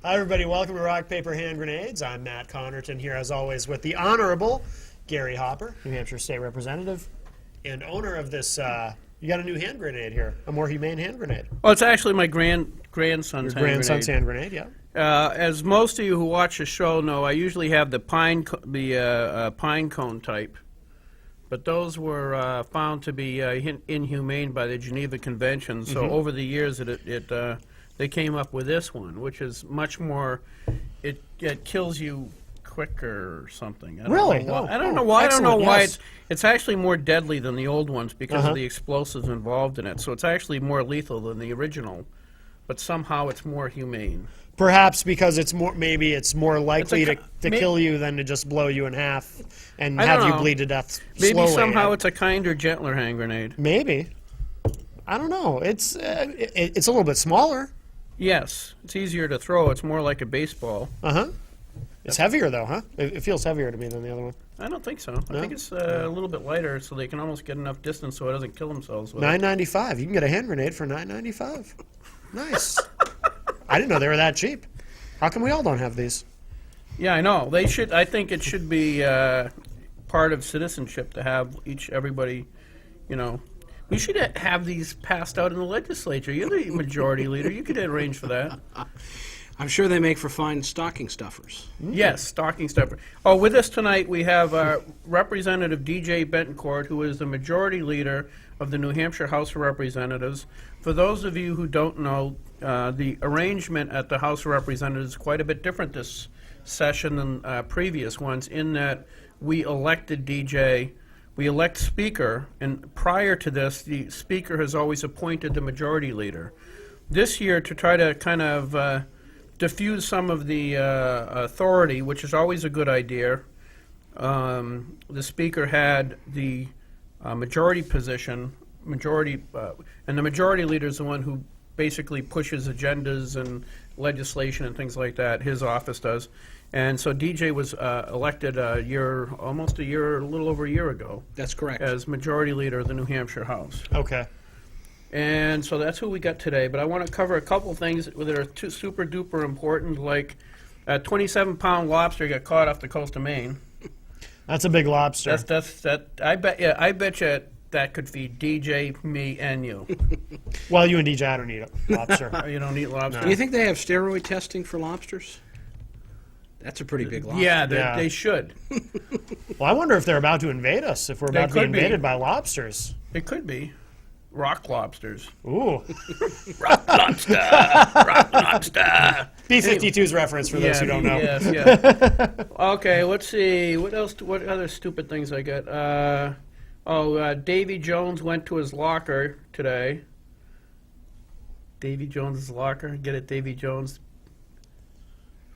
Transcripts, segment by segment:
Hi, everybody. Welcome to Rock, Paper, Hand Grenades. I'm Matt Connerton here, as always, with the Honorable Gary Hopper, New Hampshire State Representative, and owner of this. You got a new hand grenade here, a more humane hand grenade. Well, it's actually my grandson's hand Grandson's grenade. hand grenade, yeah. As most of you who watch the show know, I usually have the pine cone type, but those were found to be inhumane by the Geneva Convention. So over the years, they came up with this one, which is much more. It kills you quicker or something. I don't Really? know why. Oh, I don't know why. I don't know excellent, why yes. it's actually more deadly than the old ones because of the explosives involved in it. So it's actually more lethal than the original, but somehow it's more humane. Perhaps because it's more, maybe it's more likely to kill you than to just blow you in half and I have don't you know. bleed to death Maybe slowly. somehow it's a kinder, gentler hand grenade. Maybe. I don't know. It's a little bit smaller. Yes, it's easier to throw. It's more like a baseball. Uh-huh. It's heavier, though, huh? It feels heavier to me than the other one. I don't think so. No? I think it's a little bit lighter, so they can almost get enough distance so it doesn't kill themselves with it. $9.95. You can get a hand grenade for $9.95. Nice. I didn't know they were that cheap. How come we all don't have these? Yeah, I know. They should. I think it should be part of citizenship to have everybody, you know. We should have these passed out in the legislature. You're the majority leader. You could arrange for that. I'm sure they make for fine stocking stuffers. Yes, stocking stuffer. Oh, with us tonight we have Representative D.J. Betancourt, who is the majority leader of the New Hampshire House of Representatives. For those of you who don't know, the arrangement at the House of Representatives is quite a bit different this session than previous ones, in that we elected D.J., we elect Speaker, and prior to this, the Speaker has always appointed the majority leader. This year, to try to kind of diffuse some of the authority, which is always a good idea, the Speaker had the majority position, and the majority leader is the one who basically pushes agendas and legislation and things like that. His office does. And so DJ was elected a little over a year ago. That's correct. As majority leader of the New Hampshire House. Okay. And so that's who we got today. But I want to cover a couple things that are super duper important, like a 27-pound lobster got caught off the coast of Maine. That's a big lobster. I bet you that could feed DJ, me, and you. Well, you and DJ, I don't eat lobster. You don't eat lobster. Do you think they have steroid testing for lobsters? That's a pretty big lobster. Yeah, Yeah. they should. Well, I wonder if they're about to invade us, if we're They about to be could be. invaded by lobsters. It could be. Rock lobsters. Ooh. Rock lobster! Rock lobster! B-52's reference for those who don't know. Yes, yeah. Okay, let's see. What else? What other stupid things I got? Davy Jones went to his locker today. Davy Jones's locker. Get it, Davy Jones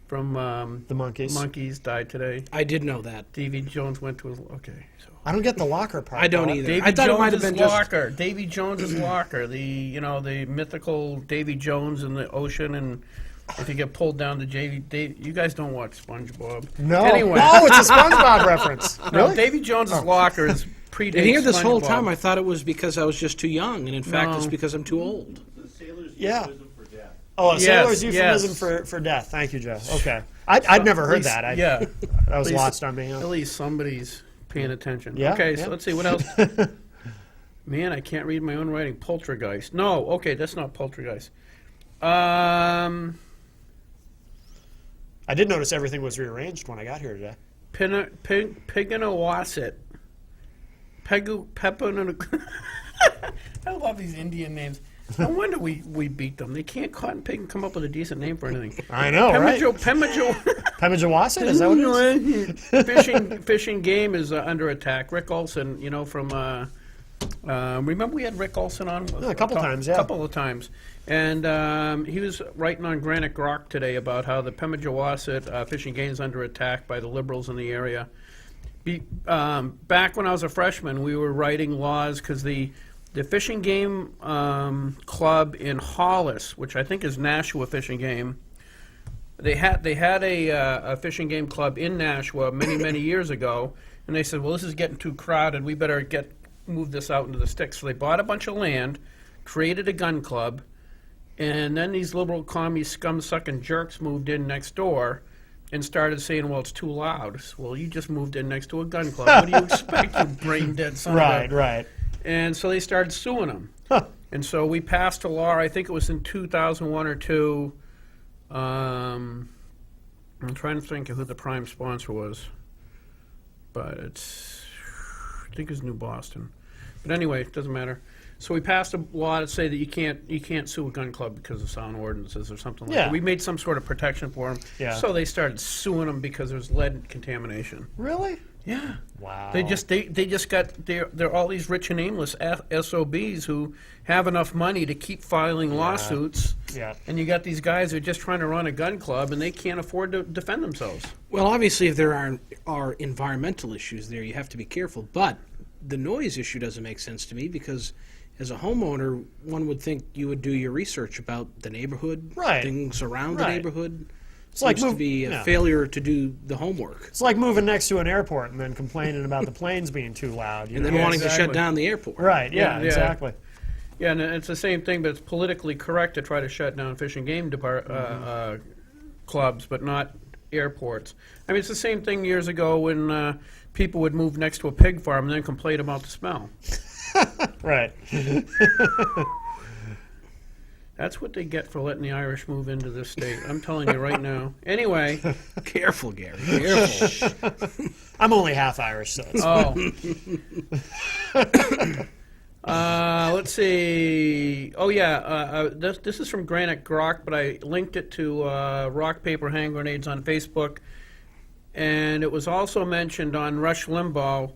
from The Monkees. Monkees died today. I did know that. Davy Jones went to his. Okay, so. I don't get the locker part. I don't Bob. either. Davy I thought it might have Jones's been just. locker. Davy Jones's locker. The mythical Davy Jones in the ocean, and if you get pulled down to you guys don't watch SpongeBob. No. Anyway, Oh, it's a SpongeBob reference. no, Really? Davy Jones's locker is predates And here, this whole SpongeBob. time, I thought it was because I was just too young, and in fact, No. it's because I'm too old. Yeah. Oh, a Yes, sailor's euphemism yes. for death. Thank you, Joe. Okay. I'd never At heard least- that. Yeah, That was At least- lost on me. at Huh? least somebody's paying attention. Yeah, Okay, yeah. so let's see what else. Man, I can't read my own writing. Poltergeist. No, okay, that's not poltergeist. I did notice everything was rearranged when I got here today. Piganawasit. I love these Indian names. No wonder we beat them. They can't cotton pig and come up with a decent name for anything. I know, right? Pemigewasset? Is that what it is? Fishing game is under attack. Rick Olson, from remember we had Rick Olson on Yeah, a couple times, yeah. a couple of times, and he was writing on Granite Rock today about how the Pemigewasset fishing game is under attack by the liberals in the area. Back when I was a freshman, we were writing laws because the fishing game club in Hollis, which I think is Nashua Fishing Game, they had a fishing game club in Nashua many years ago, and they said, well, this is getting too crowded. We better move this out into the sticks. So they bought a bunch of land, created a gun club, And then these liberal commie scum-sucking jerks moved in next door and started saying, well, it's too loud. Well, you just moved in next to a gun club. What do you expect, you brain-dead son of a... Right. And so they started suing them. Huh. And so we passed a law, I think it was in 2001 or 2. I'm trying to think of who the prime sponsor was. But I think it's New Boston. But anyway, it doesn't matter. So we passed a law to say that you can't sue a gun club because of sound ordinances or something like Yeah. that. We made some sort of protection for them. Yeah. So they started suing them because there's lead contamination. Really? Yeah. Wow. They just got they're all these rich and aimless SOBs who have enough money to keep filing lawsuits. Yeah. And you got these guys who are just trying to run a gun club and they can't afford to defend themselves. Well, obviously, if there are environmental issues there, you have to be careful. But the noise issue doesn't make sense to me because, as a homeowner, one would think you would do your research about the neighborhood, Right. things around the Right. neighborhood. It's like Seems to be a failure to do the homework, It's like moving next to an airport and then complaining about the planes being too loud. You and know? then wanting to exactly. shut down the airport. Right, yeah, Yeah. exactly. Yeah, and it's the same thing, but it's politically correct to try to shut down fish and game clubs, but not airports. I mean, it's the same thing years ago when people would move next to a pig farm and then complain about the smell. Right. That's what they get for letting the Irish move into this state. I'm telling you right now. Anyway, Careful, Gary. Careful. I'm only half Irish, so it's let's see. Oh yeah, this is from Granite Grok, but I linked it to Rock Paper Hand Grenades on Facebook, and it was also mentioned on Rush Limbaugh.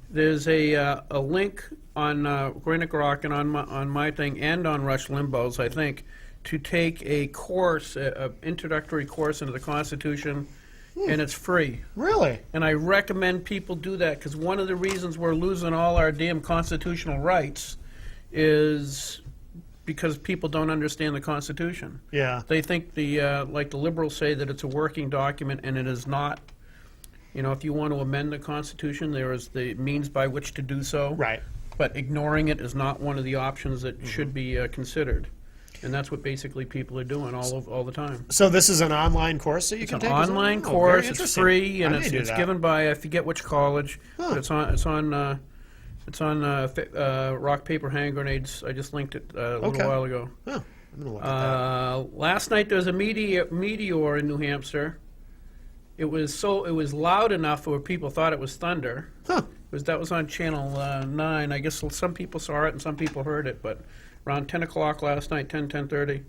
There's a link on Granite Grok and on my thing and on Rush Limbaugh's, I think, to take a course, an introductory course into the Constitution, and it's free. really. And I recommend people do that because one of the reasons we're losing all our damn constitutional rights is because people don't understand the Constitution. Yeah. They think like the liberals say that it's a working document, and it is not. You know, if you want to amend the Constitution, there is the means by which to do so. Right. But ignoring it is not one of the options that should be considered. And that's what basically people are doing all the time. So this is an online course that you It's can an take? is it? online Oh, very course. It's interesting. free, and I may do it's that. given by I forget which college. Huh. But it's on Rock Paper Hand Grenades. I just linked it a little Okay. while ago. Oh, I'm gonna look at that. Last night there was a meteor in New Hampshire. It was loud enough where people thought it was thunder. Huh. That was on Channel 9. I guess some people saw it and some people heard it, but around 10 o'clock last night, 10:30.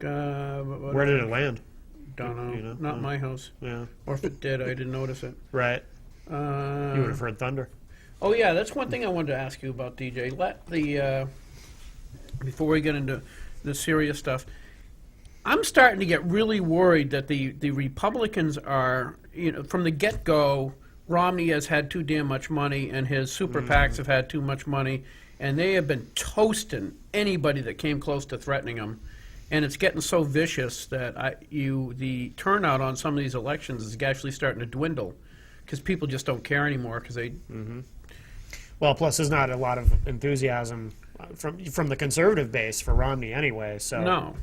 Where did it land? Don't know. You know? Not my house. Yeah. Or if it did, I didn't notice it. Right. You would have heard thunder. Oh yeah, that's one thing I wanted to ask you about, DJ. Before we get into the serious stuff, I'm starting to get really worried that the Republicans are, from the get-go, Romney has had too damn much money, and his super PACs have had too much money, and they have been toasting anybody that came close to threatening him. And it's getting so vicious that the turnout on some of these elections is actually starting to dwindle because people just don't care anymore because they. Well, plus there's not a lot of enthusiasm from the conservative base for Romney anyway. So No,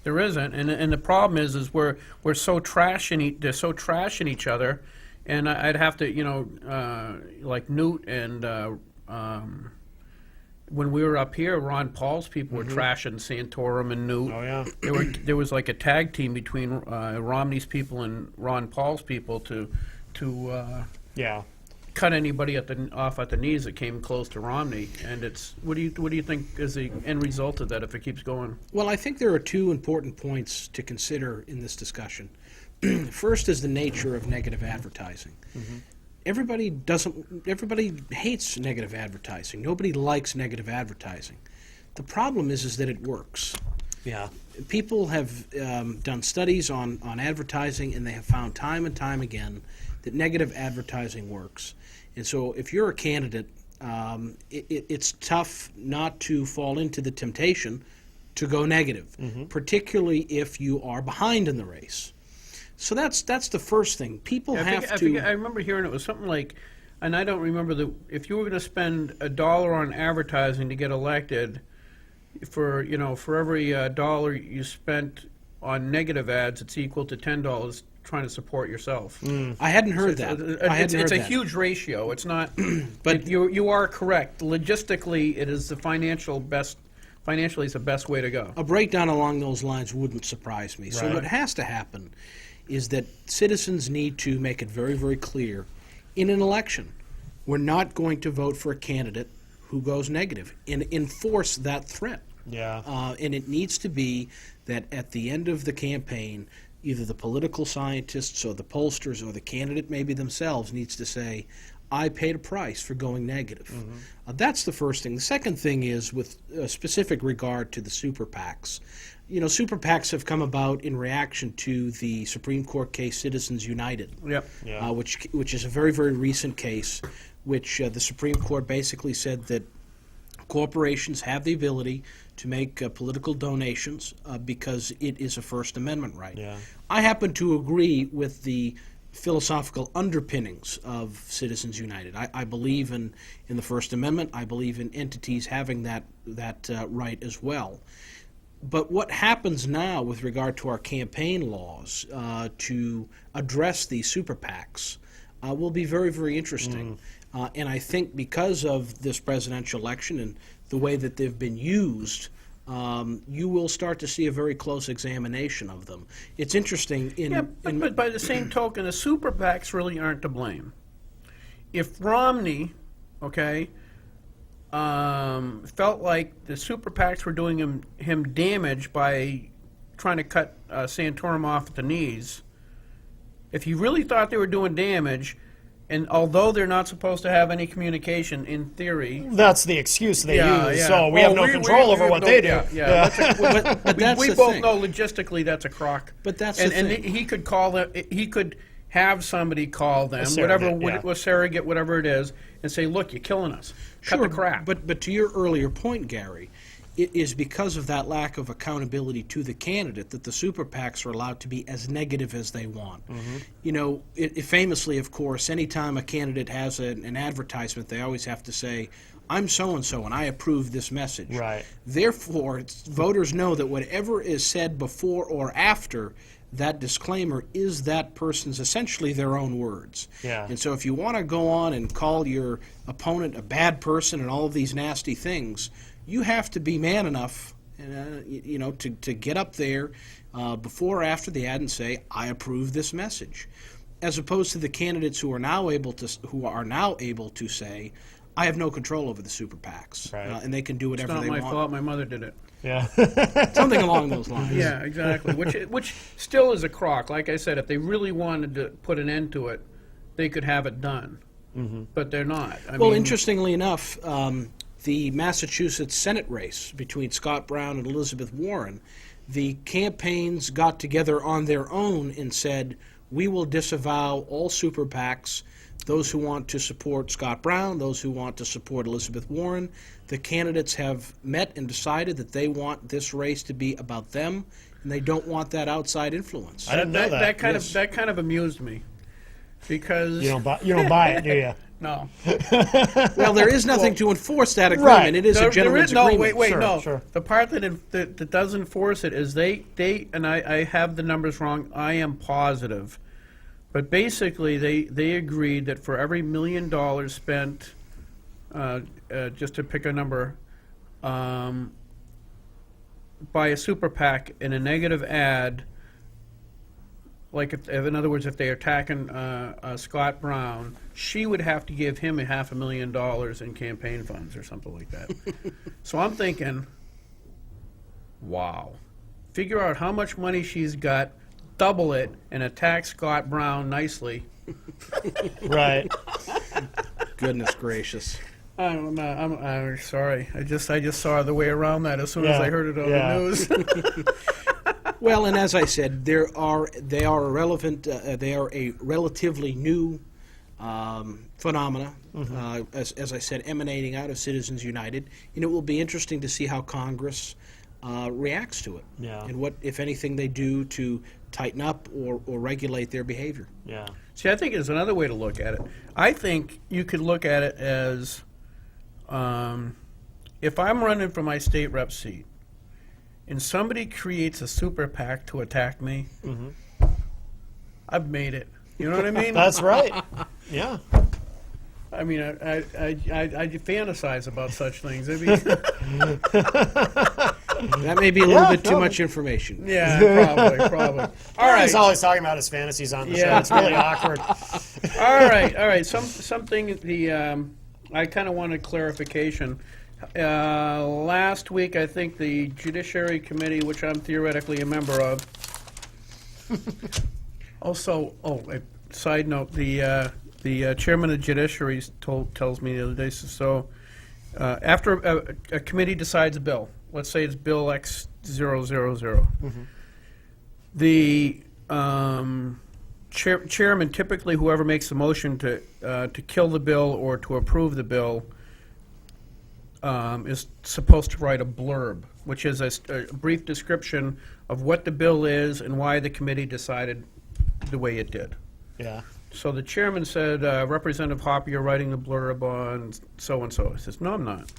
there isn't, and the problem is we're so trashing they're so trashing each other, and I'd have to like Newt and when we were up here, Ron Paul's people were trashing Santorum and Newt. Oh yeah. There was like a tag team between Romney's people and Ron Paul's people to Yeah. cut anybody off at the knees that came close to Romney. And it's what do you think is the end result of that if it keeps going? Well, I think there are two important points to consider in this discussion. First is the nature of negative advertising. Everybody hates negative advertising. Nobody likes negative advertising. The problem is that it works. Yeah. People have done studies on advertising, and they have found time and time again that negative advertising works. And so if you're a candidate, it's tough not to fall into the temptation to go negative, particularly if you are behind in the race. So that's the first thing. People I have I to. remember hearing it was something like and I don't remember if you were going to spend $1 on advertising to get elected, for every dollar you spent on negative ads, it's equal to $10 trying to support yourself. I hadn't heard that. It's a huge ratio. It's not. But you are correct. Logistically, it is financially, it's the best way to go. a breakdown along those lines wouldn't surprise me. So Right. what has to happen is that citizens need to make it very, very clear in an election, we're not going to vote for a candidate who goes negative, and enforce that threat. Yeah. And it needs to be that at the end of the campaign, either the political scientists or the pollsters or the candidate maybe themselves needs to say, I paid a price for going negative. That's the first thing. The second thing is with specific regard to the super PACs. Super PACs have come about in reaction to the Supreme Court case Citizens United, Yep. Yeah. which is a very, very recent case, which the Supreme Court basically said that corporations have the ability to make political donations because it is a First Amendment right. Yeah. I happen to agree with the philosophical underpinnings of Citizens United. I believe in the First Amendment. I believe in entities having that right as well. But what happens now with regard to our campaign laws to address these super PACs will be very, very interesting. And I think because of this presidential election and the way that they've been used, you will start to see a very close examination of them. It's interesting. But by the same token, the super PACs really aren't to blame. If Romney, felt like the super PACs were doing him damage by trying to cut Santorum off at the knees, if he really thought they were doing damage, and although they're not supposed to have any communication in theory, That's the excuse they Yeah, use. yeah. So we Well, have no we- control we over have what no- they do. yeah, yeah. but that's we the both thing. know logistically that's a crock. But that's and the and thing. he could call them. He could have somebody call them, surrogate, yeah. a surrogate, whatever it is, and say, "Look, you're killing us. Cut the crap." But to your earlier point, Gary, it is because of that lack of accountability to the candidate that the super PACs are allowed to be as negative as they want. Famously, of course, anytime a candidate has an advertisement, they always have to say, I'm so-and-so, and I approve this message. Right. Therefore, voters know that whatever is said before or after that disclaimer is that person's essentially their own words. Yeah. And so if you want to go on and call your opponent a bad person and all of these nasty things, you have to be man enough, to get up there before or after the ad and say, I approve this message. As opposed to the candidates who are now able to say, I have no control over the super PACs, Right. and they can do It's whatever not they my want. fault. My mother did it. Yeah. Something along those lines. Yeah, exactly. Which still is a crock. Like I said, if they really wanted to put an end to it, they could have it done. But they're not. I Well, mean, interestingly enough, the Massachusetts Senate race between Scott Brown and Elizabeth Warren, the campaigns got together on their own and said, we will disavow all super PACs, those who want to support Scott Brown, those who want to support Elizabeth Warren. The candidates have met and decided that they want this race to be about them, and they don't want that outside influence. I didn't know that. That kind of amused me, because You don't buy it, do you? no. Well, there is nothing to enforce that agreement. Right. It is a gentleman's agreement. No, wait, Sure, no. sure. The part that does enforce it is they and I have the numbers wrong. I am positive, but basically they agreed that for every $1 million spent, just to pick a number, by a super PAC in a negative ad. Like, if in other words, if they're attacking Scott Brown, she would have to give him $500,000 in campaign funds or something like that. So I'm thinking, wow. Figure out how much money she's got, double it, and attack Scott Brown nicely. Right. Goodness gracious. I'm sorry. I just saw the way around that as soon as Yeah, I heard it on yeah. the news. Well, and as I said, they are irrelevant. They are a relatively new phenomena, as I said, emanating out of Citizens United. And it will be interesting to see how Congress reacts to it. Yeah. And what, if anything, they do to tighten up or regulate their behavior. Yeah. See, I think there's another way to look at it. I think you could look at it as if I'm running for my state rep seat and somebody creates a super PAC to attack me, I've made it. You know what I mean? That's right. Yeah. I mean, I fantasize about such things. I mean, That may be a little bit too no. much information. yeah, probably. All right. He's always talking about his fantasies on the show. Yeah. It's really awkward. All right. Something I kind of wanted clarification. Last week, I think the Judiciary Committee, which I'm theoretically a member of, also. A side note: the chairman of Judiciary tells me the other day. So after a committee decides a bill, let's say it's Bill X000, the chairman, typically whoever makes the motion to kill the bill or to approve the bill, is supposed to write a blurb, which is a brief description of what the bill is and why the committee decided the way it did. Yeah. So the chairman said, Representative Hopper, you're writing the blurb on so-and-so. I says, no, I'm not.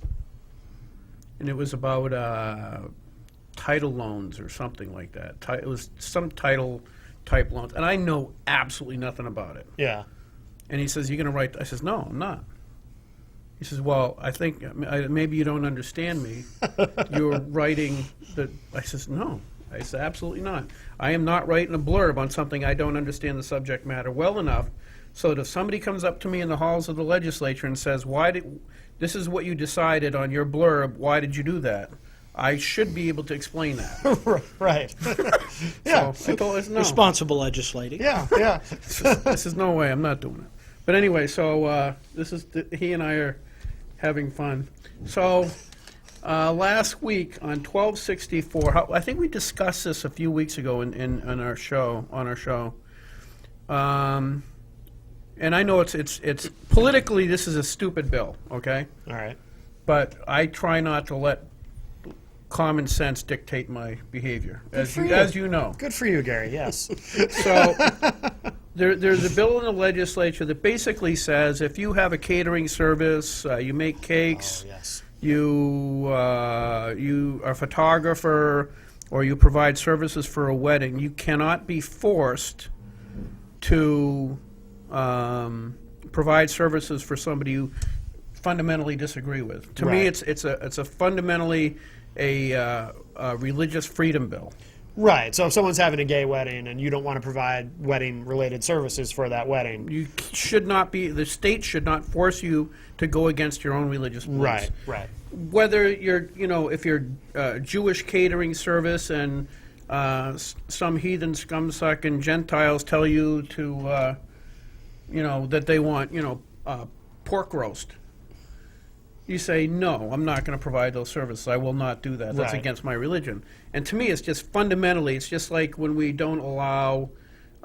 And it was about title loans or something like that. It was some title type loans. And I know absolutely nothing about it. Yeah. And he says, you're going to write, I says, no, I'm not. He says, well, I think maybe you don't understand me. You're writing the, I says, no. I said, absolutely not. I am not writing a blurb on something I don't understand the subject matter well enough so that if somebody comes up to me in the halls of the legislature and says, this is what you decided on your blurb, why did you do that? I should be able to explain that. Right. Yeah. So I told us no. Responsible legislating. Yeah. Yeah. This is no way, I'm not doing it. But anyway, so he and I are having fun. So last week on 1264, I think we discussed this a few weeks ago on our show. And I know it's politically this is a stupid bill, okay? All right. But I try not to let common sense dictate my behavior, as for you, you. as you know. Good for you, Gary. Yes. So there's a bill in the legislature that basically says if you have a catering service, you make cakes, Oh, yes. you are a photographer, or you provide services for a wedding, you cannot be forced to provide services for somebody you fundamentally disagree with. To me, Right. it's a fundamentally a religious freedom bill. Right. So if someone's having a gay wedding and you don't want to provide wedding-related services for that wedding, You should not be. The state should not force you to go against your own religious beliefs. right, right, Whether you're, if you're Jewish catering service and some heathen scumsucking Gentiles tell you to, that they want, pork roast. You say, no, I'm not going to provide those services. I will not do that. That's Right. against my religion. And to me, it's just fundamentally, it's just like when we don't allow,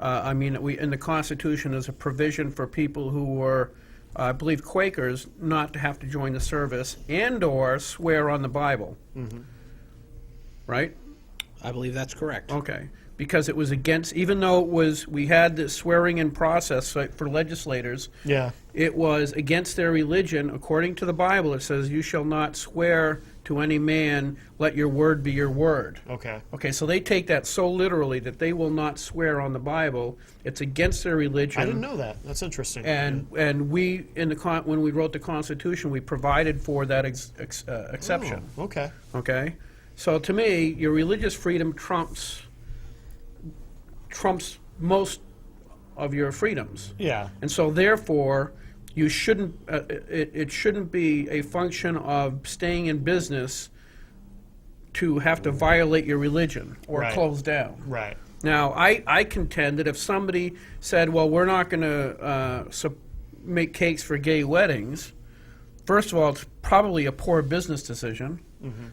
in the Constitution, there's a provision for people who were, I believe, Quakers, not to have to join the service and or swear on the Bible. Right? I believe that's correct. Okay. Because it was against, even though we had this swearing in process for legislators, yeah, it was against their religion. According to the Bible, it says, you shall not swear to any man, let your word be your word. okay, Okay, so they take that so literally that they will not swear on the Bible. It's against their religion. I didn't know that. That's interesting. And we, when we wrote the Constitution, we provided for that exception. Oh, okay, Okay? So to me, your religious freedom trumps most of your freedoms. yeah, And so therefore, you shouldn't, it shouldn't be a function of staying in business to have to violate your religion or Right. close down. right, Now, I contend that if somebody said, well, we're not going to make cakes for gay weddings, first of all, it's probably a poor business decision.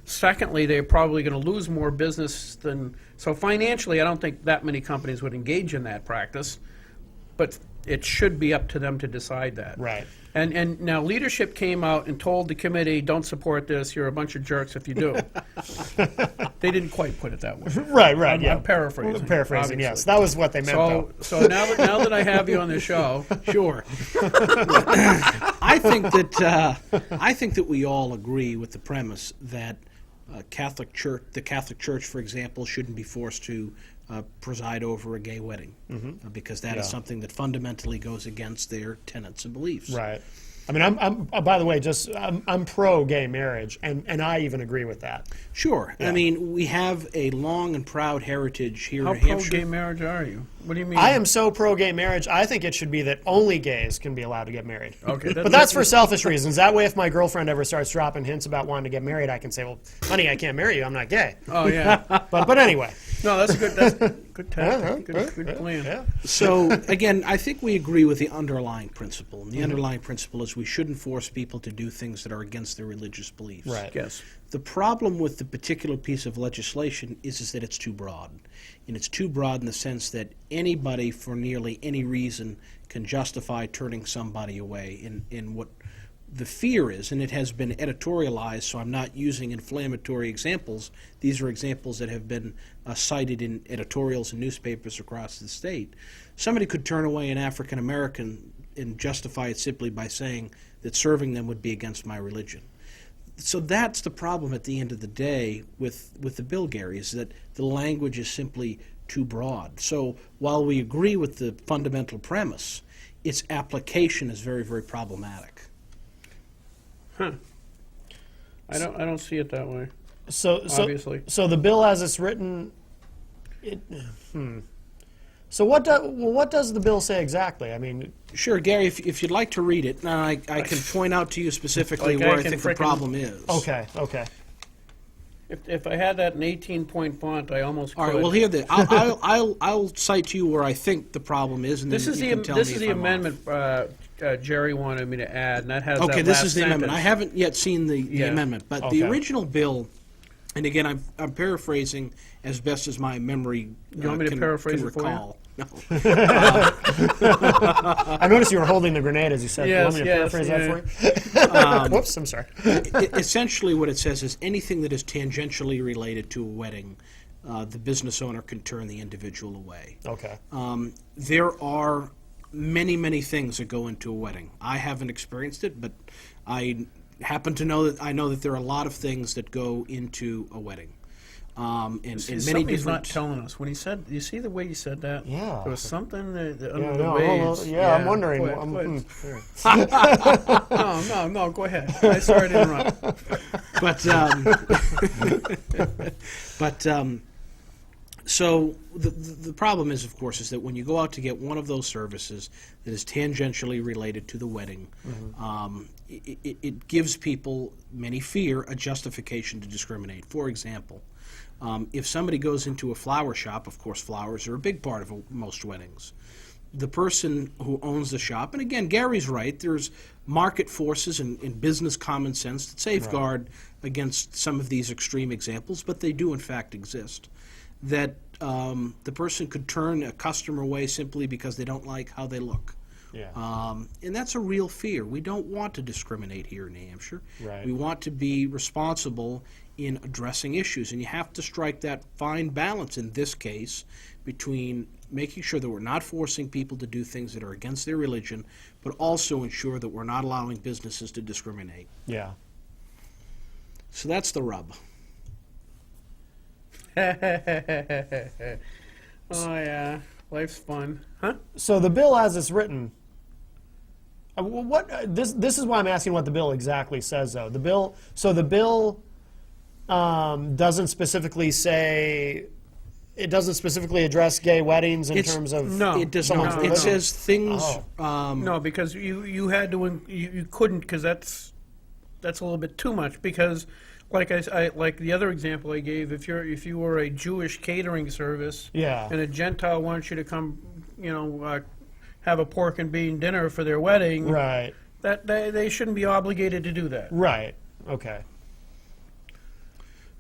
Secondly, they're probably going to lose more business than... So financially, I don't think that many companies would engage in that practice. But it should be up to them to decide that. Right. And now leadership came out and told the committee, don't support this, you're a bunch of jerks if you do. They didn't quite put it that way. Right. I'm Yeah. paraphrasing. Paraphrasing. Yes, obviously. that was what they meant. Though. So now that I have you on the show, Sure. I think that we all agree with the premise that the Catholic Church, for example, shouldn't be forced to preside over a gay wedding, because that is Yeah. something that fundamentally goes against their tenets and beliefs. Right. I mean, I'm by the way, I'm pro gay marriage, and I even agree with that. Sure. I mean, we have a long and proud heritage here how in New Hampshire. pro-gay marriage are you? What do you mean? I am so pro gay marriage. I think it should be that only gays can be allowed to get married. Okay, But that's for selfish reasons. That way, if my girlfriend ever starts dropping hints about wanting to get married, I can say, "Well, honey, I can't marry you. I'm not gay." Oh, yeah. But anyway. No, that's good tactic. Good plan. Yeah. So, again, I think we agree with the underlying principle. And the underlying principle is we shouldn't force people to do things that are against their religious beliefs. Right. Yes. The problem with the particular piece of legislation is that it's too broad. And it's too broad in the sense that anybody, for nearly any reason, can justify turning somebody away. In what the fear is, and it has been editorialized, so I'm not using inflammatory examples. These are examples that have been cited in editorials and newspapers across the state. Somebody could turn away an African American and justify it simply by saying that serving them would be against my religion. So that's the problem at the end of the day with the bill, Gary, is that the language is simply too broad. So while we agree with the fundamental premise, its application is very, very problematic. I don't see it that way. So Obviously. So the bill as it's written. So what does the bill say exactly? I mean, Sure, Gary, if you'd like to read it, and I can point out to you specifically Like where I I can think the frickin- problem is. okay. If I had that in 18-point font, I almost could. All right. Well, here I'll cite to you where I think the problem is, and then This is you the can tell this me is if the I'm off. amendment Jerry wanted me to add, and that has Okay, that this last is the amendment. I sentence. haven't yet seen the Yeah. amendment, but Okay. the original bill, and again, I'm paraphrasing as best as my memory You want me to can, paraphrase can it for you? recall. No. I noticed you were holding the grenade as you said. Yes, Want me to yes, paraphrase yeah. that for you? Whoops, I'm sorry. Essentially, what it says is anything that is tangentially related to a wedding, the business owner can turn the individual away. Okay. There are many, many things that go into a wedding. I haven't experienced it, but I happen to know that there are a lot of things that go into a wedding. And many Somebody's not different. telling us when he said. You see the way he said that? Yeah. There was something that under Yeah, the no, waves. I'm wondering. Go ahead. No, go ahead. I sorry to interrupt. So the problem is, of course, is that when you go out to get one of those services that is tangentially related to the wedding, it gives people, many fear, a justification to discriminate. For example, if somebody goes into a flower shop, of course, flowers are a big part of most weddings. The person who owns the shop, and again, Gary's right, there's market forces and business common sense that safeguard against some of these extreme examples, but they do in fact exist. That the person could turn a customer away simply because they don't like how they look. Yeah. And that's a real fear. We don't want to discriminate here in New Hampshire. Right. We want to be responsible in addressing issues, and you have to strike that fine balance in this case between making sure that we're not forcing people to do things that are against their religion, but also ensure that we're not allowing businesses to discriminate. Yeah. So that's the rub. Oh yeah, life's fun, huh? So the bill as it's written. This is why I'm asking what the bill exactly says, though. The bill. So the bill doesn't specifically say. It doesn't specifically address gay weddings in terms of. No. It does someone's not. religion. It says things. No, because you had to you couldn't, because that's a little bit too much, because like I like the other example I gave, if you were a Jewish catering service, Yeah. and a Gentile wants you to come, have a pork and bean dinner for their wedding, Right. that they shouldn't be obligated to do that. Right. Okay.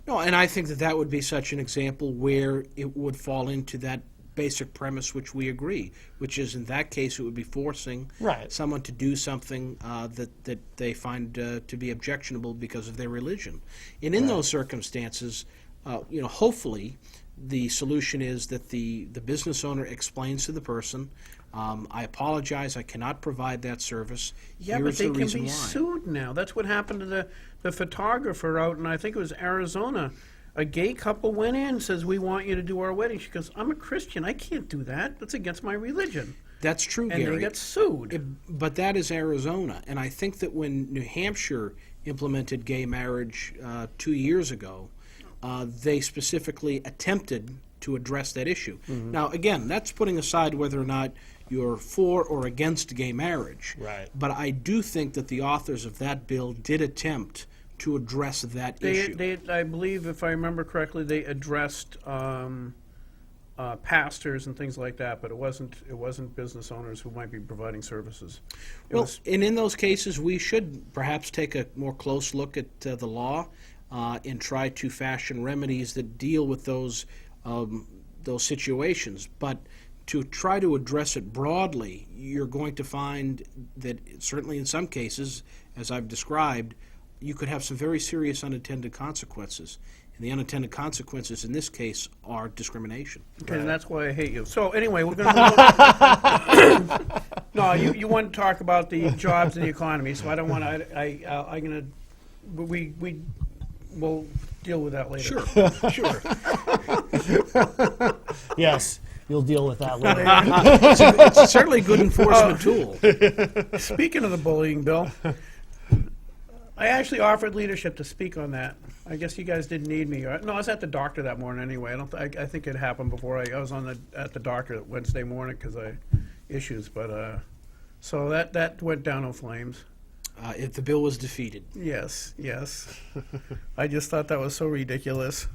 No, and I think that would be such an example where it would fall into that basic premise which we agree, which is in that case it would be forcing Right. someone to do something that they find to be objectionable because of their religion. And in those circumstances, hopefully the solution is that the business owner explains to the person, I apologize, I cannot provide that service. Yeah, Here's but they the can reason be why. sued now. That's what happened to the photographer out in, I think it was Arizona. A gay couple went in and says, we want you to do our wedding. She goes, I'm a Christian. I can't do that. That's against my religion. That's true, And Gary. they got sued. But that is Arizona, and I think that when New Hampshire implemented gay marriage 2 years ago, they specifically attempted to address that issue. Now, again, that's putting aside whether or not you're for or against gay marriage. Right. But I do think that the authors of that bill did attempt to address that issue. I believe, if I remember correctly, they addressed pastors and things like that, but it wasn't business owners who might be providing services. And in those cases, we should perhaps take a more close look at the law and try to fashion remedies that deal with those situations. But to try to address it broadly, you're going to find that certainly in some cases, as I've described, you could have some very serious unintended consequences. And the unintended consequences in this case are discrimination. Okay, and that's why I hate you. So anyway, we're going to No, you want to talk about the jobs and the economy, so I don't want to. I'm going to. We'll deal with that later. Sure. Yes, you'll deal with that later. It's certainly a good enforcement tool. Speaking of the bullying, Bill, I actually offered leadership to speak on that. I guess you guys didn't need me. No, I was at the doctor that morning anyway. I think it happened before I was at the doctor Wednesday morning because I issues. But so that went down in flames. If the bill was defeated. Yes. I just thought that was so ridiculous.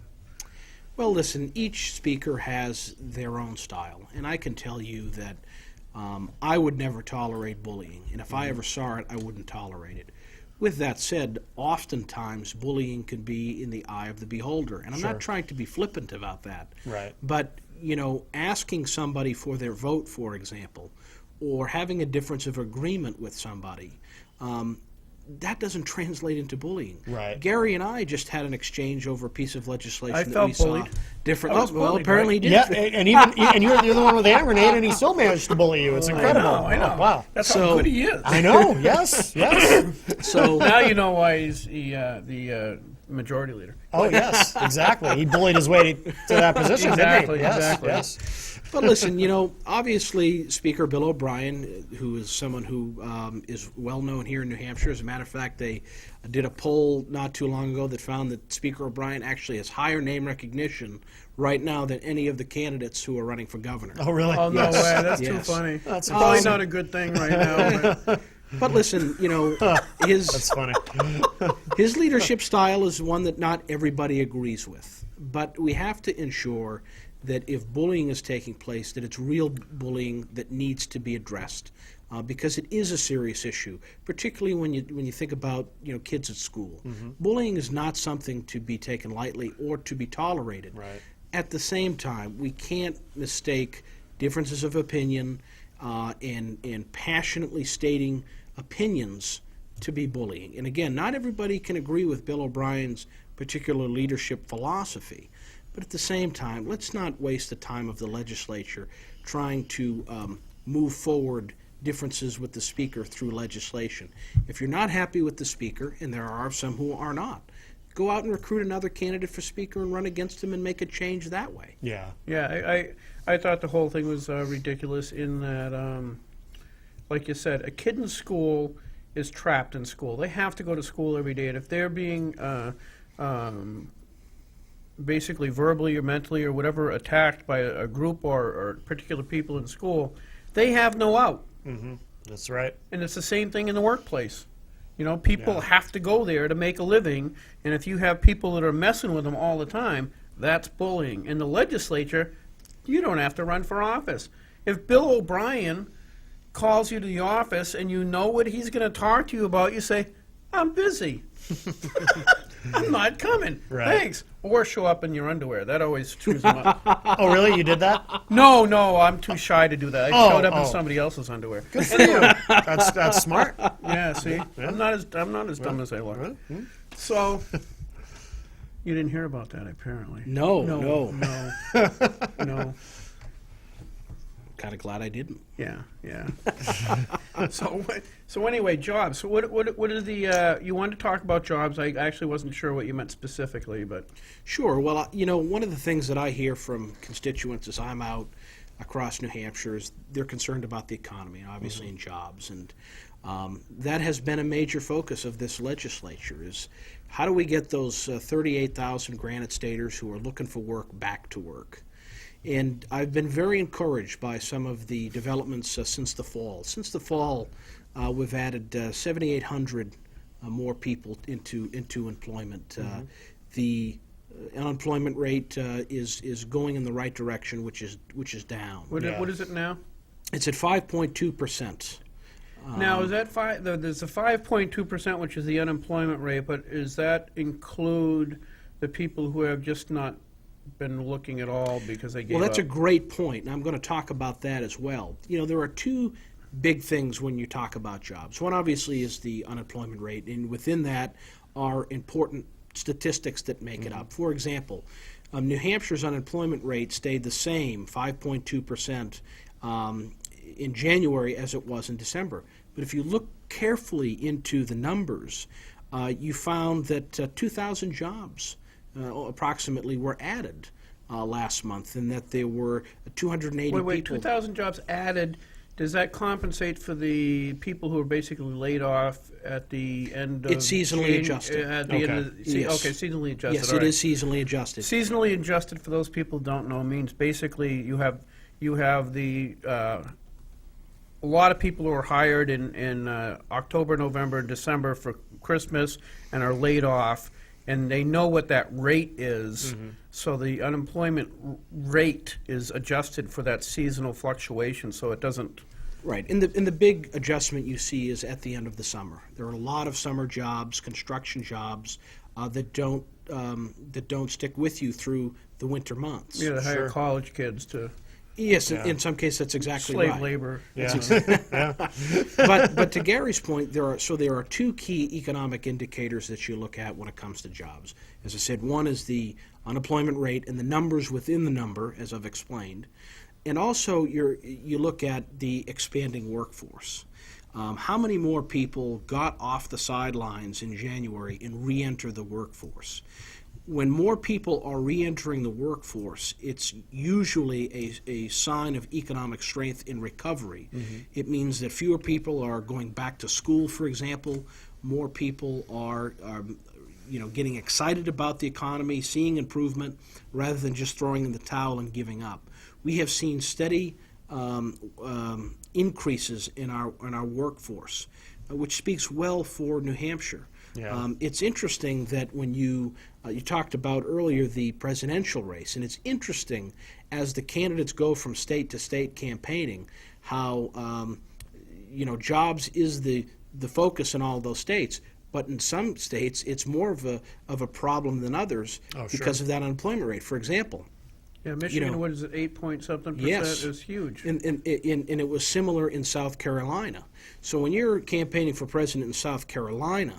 Well, listen, each speaker has their own style, and I can tell you that I would never tolerate bullying, and if I ever saw it, I wouldn't tolerate it. With that said, oftentimes bullying can be in the eye of the beholder, and I'm Sure. not trying to be flippant about that. Right. But, asking somebody for their vote, for example, or having a difference of agreement with somebody, that doesn't translate into bullying. Right. Gary and I just had an exchange over a piece of legislation I that felt we saw bullied. different. I was Well, bullied, apparently right? he Yeah, did. and you're the one with the hand grenade, and he still managed to bully you. It's incredible. I know. Wow. That's So- how good he is. I know. Yes. So Now you know why he's the majority leader. Oh, yes. Exactly. He bullied his way to that position. Exactly, Didn't he? Yes. exactly. Yes. But listen, obviously Speaker Bill O'Brien, who is someone who is well known here in New Hampshire. As a matter of fact, they did a poll not too long ago that found that Speaker O'Brien actually has higher name recognition right now than any of the candidates who are running for governor. Oh, really? Oh, no way. That's too Yes. funny. That's Probably awesome. not a good thing right now. But But listen, his That's funny. his leadership style is one that not everybody agrees with. But we have to ensure that if bullying is taking place, that it's real bullying that needs to be addressed, because it is a serious issue, particularly when you think about kids at school. Bullying is not something to be taken lightly or to be tolerated. Right. At the same time, we can't mistake differences of opinion and passionately stating opinions to be bullying. And again, not everybody can agree with Bill O'Brien's particular leadership philosophy. But at the same time, let's not waste the time of the legislature trying to move forward differences with the speaker through legislation. If you're not happy with the speaker, and there are some who are not, go out and recruit another candidate for speaker and run against him and make a change that way. Yeah. yeah, I thought the whole thing was ridiculous in that, like you said, a kid in school is trapped in school. They have to go to school every day, and if they're being basically verbally or mentally or whatever attacked by a group or particular people in school, they have no out. That's right. And it's the same thing in the workplace. People Yeah. have to go there to make a living, and if you have people that are messing with them all the time, that's bullying. In the legislature, you don't have to run for office. If Bill O'Brien calls you to the office and you know what he's going to talk to you about, you say, I'm busy. I'm not coming. Right. Thanks. Or show up in your underwear. That always chews them up. Oh, really? You did that? No, I'm too shy to do that. I Oh, showed up in oh. somebody else's underwear. Good for you. That's smart. Yeah, see? I'm not as dumb as I look. So, you didn't hear about that, apparently. No. No. Kind of glad I didn't. Yeah. So anyway, jobs. So what is the, you wanted to talk about jobs. I actually wasn't sure what you meant specifically, but. Sure. Well, one of the things that I hear from constituents as I'm out across New Hampshire is they're concerned about the economy, obviously, and jobs. And that has been a major focus of this legislature is how do we get those 38,000 Granite Staters who are looking for work back to work? And I've been very encouraged by some of the developments since the fall. Since the fall, we've added 7,800 more people into employment. The unemployment rate is going in the right direction, which is down. What is it now? It's at 5.2%. Now, is that there's a 5.2%, which is the unemployment rate, but does that include the people who have just not been looking at all because they gave Well, that's up? a great point, and I'm going to talk about that as well. There are two big things when you talk about jobs. One, obviously, is the unemployment rate, and within that are important statistics that make it up. For example, New Hampshire's unemployment rate stayed the same, 5.2%, in January as it was in December. But if you look carefully into the numbers, you found that 2,000 jobs approximately were added last month, and that there were 280 Wait, people. 2,000 jobs added. Does that compensate for the people who are basically laid off at the end of It's seasonally adjusted. At the end Okay. of Yes. Okay, seasonally adjusted. Yes, all it right. is seasonally adjusted. Seasonally adjusted, for those people who don't know, means basically you have the a lot of people who are hired in October, November, and December for Christmas and are laid off, and they know what that rate is. So the unemployment rate is adjusted for that seasonal fluctuation, so it doesn't. Right, and the big adjustment you see is at the end of the summer. There are a lot of summer jobs, construction jobs, that don't stick with you through the winter months. You know, to hire Sure. college kids to Yes, Yeah. in some cases that's exactly slave right. labor. Yeah. But to Gary's point, there are two key economic indicators that you look at when it comes to jobs. As I said, one is the unemployment rate and the numbers within the number, as I've explained, and also you look at the expanding workforce. How many more people got off the sidelines in January and re-enter the workforce? When more people are re-entering the workforce, it's usually a sign of economic strength in recovery. It means that fewer people are going back to school, for example. More people are getting excited about the economy, seeing improvement, rather than just throwing in the towel and giving up. We have seen steady increases in our workforce, which speaks well for New Hampshire. Yeah. It's interesting that when you talked about earlier the presidential race, and it's interesting as the candidates go from state to state campaigning, how jobs is the focus in all those states. But in some states, it's more of a problem than others because of that unemployment rate. For example, Yeah, Michigan, what is it, 8-point-something percent? Yes. Is huge. and it was similar in South Carolina. So when you're campaigning for president in South Carolina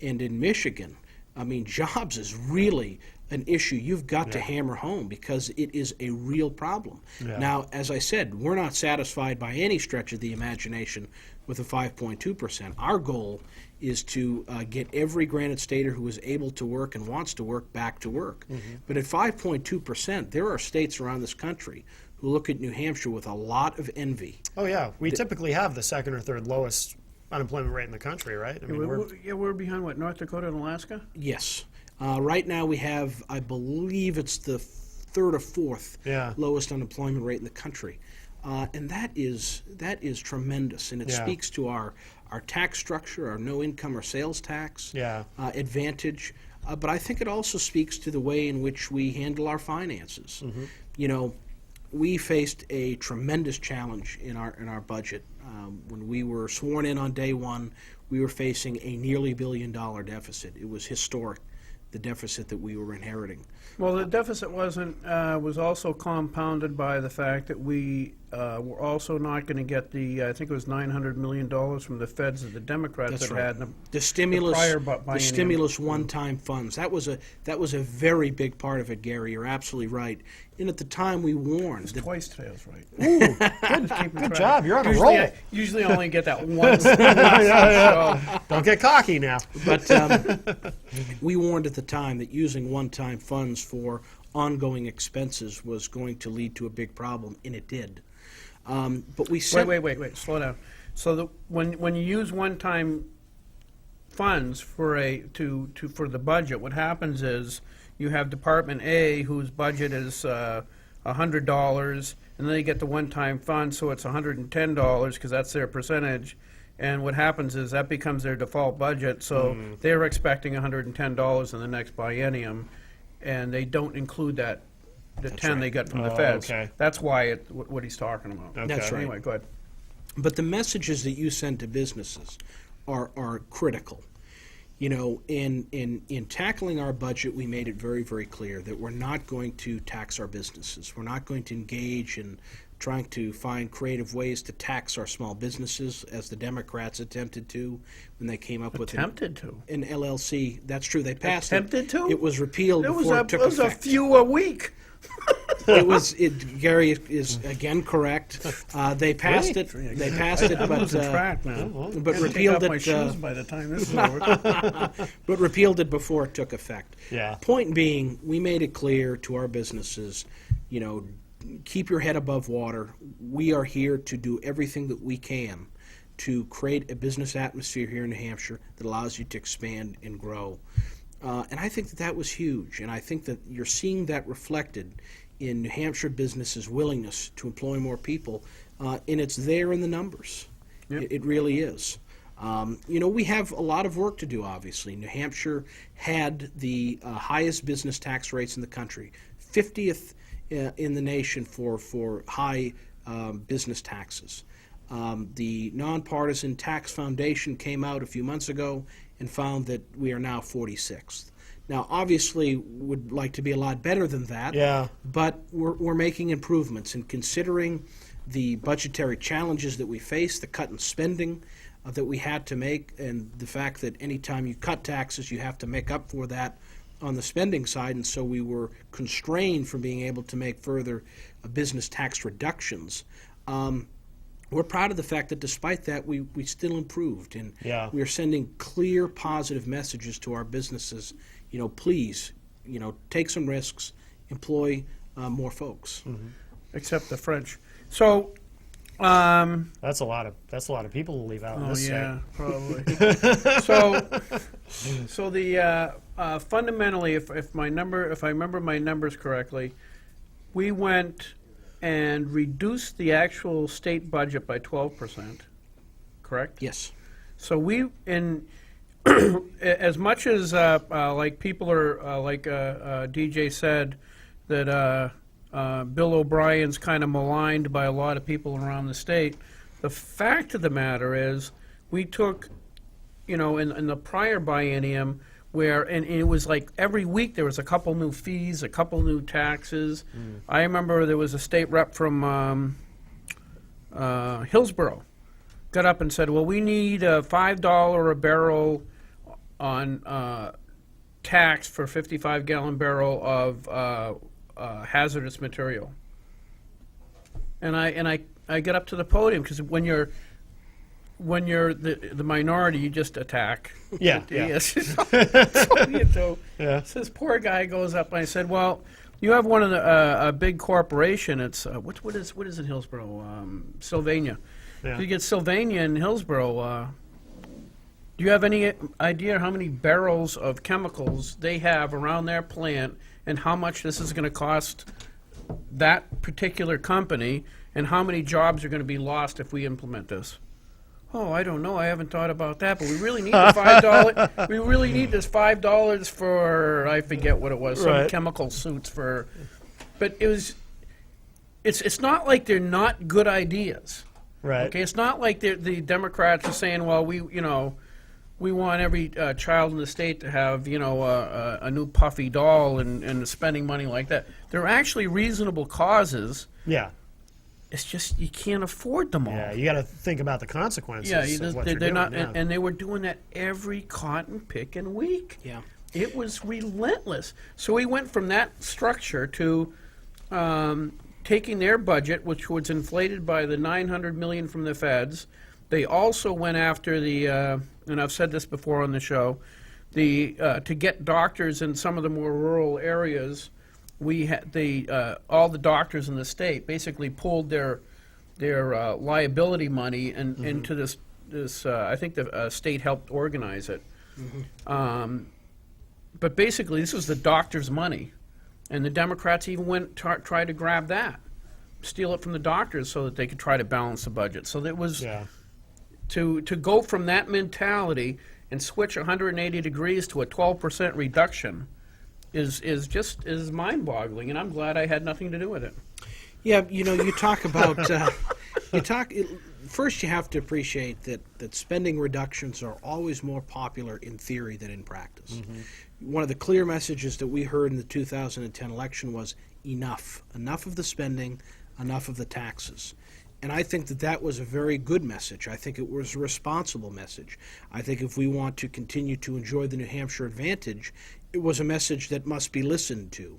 and in Michigan, I mean, jobs is really an issue you've got to hammer home because it is a real problem. Yeah. Now, as I said, we're not satisfied by any stretch of the imagination with a 5.2%. Our goal is to get every Granite Stater who is able to work and wants to work back to work. But at 5.2%, there are states around this country who look at New Hampshire with a lot of envy. Oh, yeah. We typically have the second or third lowest unemployment rate in the country, right? I mean, We're behind, what, North Dakota and Alaska? Yes. Right now we have, I believe it's the third or fourth Yeah. lowest unemployment rate in the country. And that is tremendous, and it Yeah. speaks to our tax structure, our no income or sales tax Yeah. advantage. But I think it also speaks to the way in which we handle our finances. You know, we faced a tremendous challenge in our budget. When we were sworn in on day one, we were facing a nearly $1 billion deficit. It was historic. the deficit that we were inheriting. Well, the deficit was also compounded by the fact that we were also not going to get I think it was $900 million from the feds that the Democrats That's had right. had. In The stimulus, prior the biennium. stimulus one-time funds. That was a very big part of it, Gary. You're absolutely right. And at the time, we warned that Twice today, I was right. Ooh, good job. You're on a Usually, roll. usually I only get that once. So, Don't get cocky now. But we warned at the time that using one-time funds for ongoing expenses was going to lead to a big problem, and it did. But we said, wait, slow down. So when you use one-time funds for for the budget, what happens is you have Department A whose budget is $100, and then they get the one-time fund, so it's $110 because that's their percentage. And what happens is that becomes their default budget, so they're expecting $110 in the next biennium, and they don't include the 10 right. they got from the Oh, feds. okay. That's why what he's talking about. Okay. That's right. Anyway, go ahead. but the messages that you send to businesses are critical. You know, in tackling our budget, we made it very, very clear that we're not going to tax our businesses. We're not going to engage in trying to find creative ways to tax our small businesses, as the Democrats attempted to when they came up with Attempted to. an LLC. That's true. They passed Attempted it. to? It was repealed There was before it took a effect. few a week. Gary is again correct. They passed it. They passed it, I'm but losing track now. but I'll repealed take off my it. shoes by the time this is over. But repealed it before it took effect. Yeah. Point being, we made it clear to our businesses, you know, keep your head above water. We are here to do everything that we can to create a business atmosphere here in New Hampshire that allows you to expand and grow. And I think that was huge, and I think that you're seeing that reflected in New Hampshire businesses' willingness to employ more people, and it's there in the numbers. Yep. It really is. You know, we have a lot of work to do, obviously. New Hampshire had the highest business tax rates in the country, 50th in the nation for high business taxes. The Nonpartisan Tax Foundation came out a few months ago and found that we are now 46th. Now, obviously, would like to be a lot better than that. Yeah. But we're making improvements, and considering the budgetary challenges that we face, the cut in spending that we had to make, and the fact that anytime you cut taxes, you have to make up for that on the spending side, and so we were constrained from being able to make further business tax reductions. We're proud of the fact that despite that, we still improved, and Yeah. we are sending clear, positive messages to our businesses. You know, please, you know, take some risks, employ more folks. Except the French. So, That's a lot of people to leave out in oh this yeah, state. probably. So the fundamentally, if I remember my numbers correctly, we went and reduced the actual state budget by 12%. Correct? Yes. So as much as like people are like DJ said that Bill O'Brien's kind of maligned by a lot of people around the state, the fact of the matter is we took, you know, in the prior biennium and it was like every week there was a couple new fees, a couple new taxes. I remember there was a state rep from Hillsborough got up and said, well, we need a $5 a barrel on tax for 55-gallon barrel of hazardous material. And I get up to the podium because when you're the minority, you just attack. Yeah, yeah. Yes. So Yeah. this poor guy goes up and I said, well, you have one of the a big corporation. It's what is in Hillsborough? Sylvania. Yeah. You get Sylvania in Hillsborough. Do you have any idea how many barrels of chemicals they have around their plant and how much this is going to cost that particular company and how many jobs are going to be lost if we implement this? Oh, I don't know. I haven't thought about that, but we really need the $5. We really need this $5 for, I forget what it was, some Right. chemical suits for. But it's not like they're not good ideas. Right. Okay, it's not like the Democrats are saying, well, we want every child in the state to have, a new puffy doll and spending money like that. They're actually reasonable causes. Yeah. It's just you can't afford them all. Yeah, you got to think about the consequences of what they're you're doing. not, Yeah. and they were doing that every cotton picking week. Yeah. It was relentless. So we went from that structure to taking their budget, which was inflated by the $900 million from the feds. They also went after the, and I've said this before on the show, to get doctors in some of the more rural areas. We had all the doctors in the state basically pulled their liability money into this. I think the state helped organize it. But basically, this was the doctors' money, and the Democrats even went tried to grab that, steal it from the doctors so that they could try to balance the budget. So that was to go from that mentality and switch 180 degrees to a 12% reduction is mind-boggling, and I'm glad I had nothing to do with it. Yeah, you talk about first you have to appreciate that spending reductions are always more popular in theory than in practice. One of the clear messages that we heard in the 2010 election was enough of the spending, enough of the taxes. And I think that was a very good message. I think it was a responsible message. I think if we want to continue to enjoy the New Hampshire advantage, it was a message that must be listened to.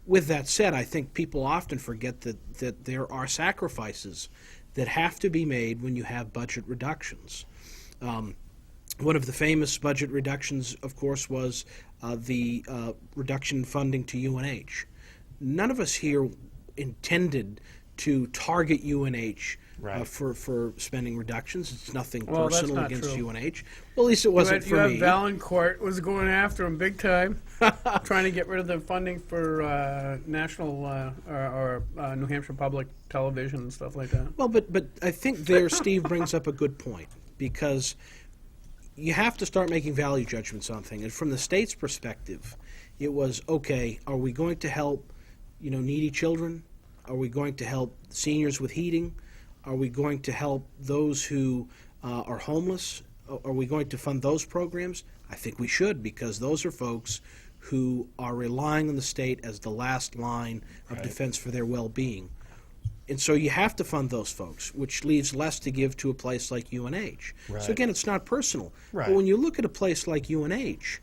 With that said, I think people often forget that there are sacrifices that have to be made when you have budget reductions. One of the famous budget reductions, of course, was the reduction in funding to UNH. None of us here intended to target UNH for spending reductions. It's nothing personal that's not against true. UNH. Well, at least it wasn't for me. Valancourt was going after him big time, trying to get rid of the funding for national or New Hampshire Public Television and stuff like that. Well, but I think there Steve brings up a good point, because you have to start making value judgments on things. And from the state's perspective, it was, okay, are we going to help needy children? Are we going to help seniors with heating? Are we going to help those who are homeless? Are we going to fund those programs? I think we should, because those are folks who are relying on the state as the last line of defense for their well-being. And so you have to fund those folks, which leaves less to give to a place like UNH. So again, it's not personal. But when you look at a place like UNH,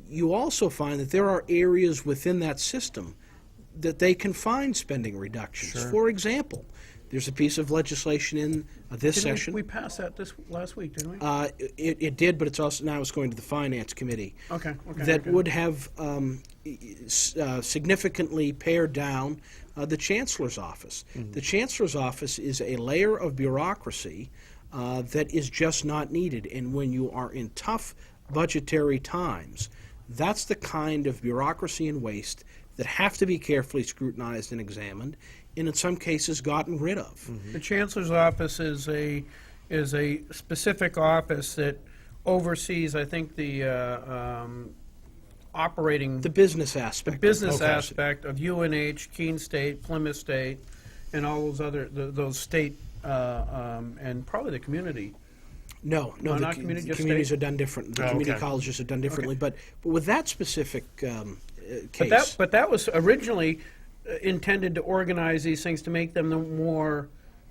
you also find that there are areas within that system that they can find spending reductions. For example, there's a piece of legislation in this session. We passed that this last week, didn't we? It did, but it's also now it's going to the Finance Committee. Okay. Would have significantly pared down the Chancellor's office. The Chancellor's office is a layer of bureaucracy that is just not needed. And when you are in tough budgetary times, that's the kind of bureaucracy and waste that have to be carefully scrutinized and examined, and in some cases gotten rid of. The Chancellor's office is a specific office that oversees, I think, the operating The business aspect. aspect of UNH, Keene State, Plymouth State, and all those other those state and probably the community. No, not the community, just communities state? are done different. The community colleges are done differently. But with that specific case, But that was originally intended to organize these things to make them more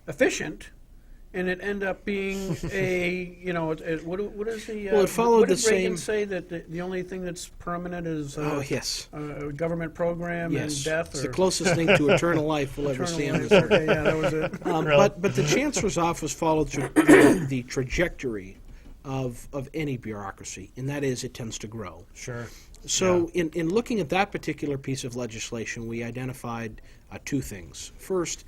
efficient, and it ended up being what is the Well, it followed what the did Reagan same- say that the only thing that's permanent is yes. a government program and death, it's or the closest thing to eternal life we'll ever see on life. this earth. Okay, yeah, that was it. But the Chancellor's office followed the trajectory of any bureaucracy, and that is it tends to grow. So in looking at that particular piece of legislation, we identified two things. First,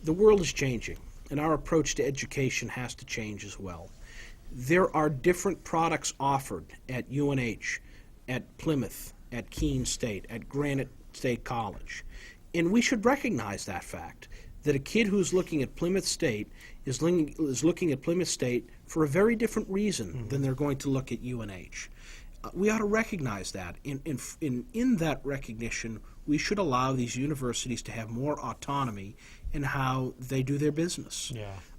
the world is changing, and our approach to education has to change as well. There are different products offered at UNH, at Plymouth, at Keene State, at Granite State College. And we should recognize that fact, that a kid who's looking at Plymouth State is looking at Plymouth State for a very different reason than they're going to look at UNH. We ought to recognize that. In that recognition, we should allow these universities to have more autonomy in how they do their business.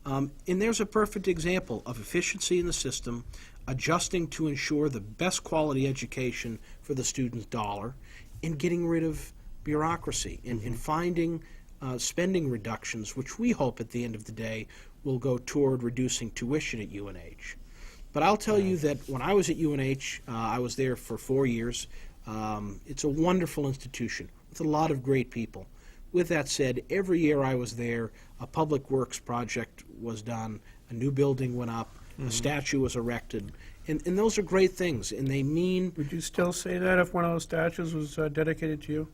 And there's a perfect example of efficiency in the system, adjusting to ensure the best quality education for the student's dollar, and getting rid of bureaucracy, and finding spending reductions, which we hope at the end of the day will go toward reducing tuition at UNH. But I'll tell you that when I was at UNH, I was there for 4 years. It's a wonderful institution with a lot of great people. With that said, every year I was there, a public works project was done, a new building went up, a statue was erected, and those are great things, and they mean... Would you still say that if one of those statues was dedicated to you?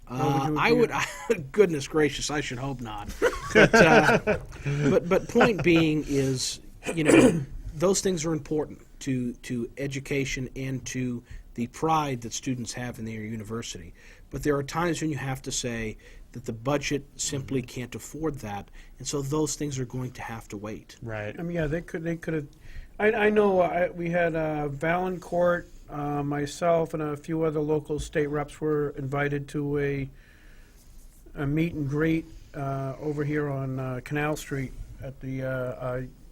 I would, goodness gracious, I should hope not. But point being is, those things are important to education and to the pride that students have in their university. But there are times when you have to say that the budget simply can't afford that, and so those things are going to have to wait. Right. I mean, yeah, they could have. I know we had Valancourt, myself, and a few other local state reps were invited to a meet and greet over here on Canal Street at the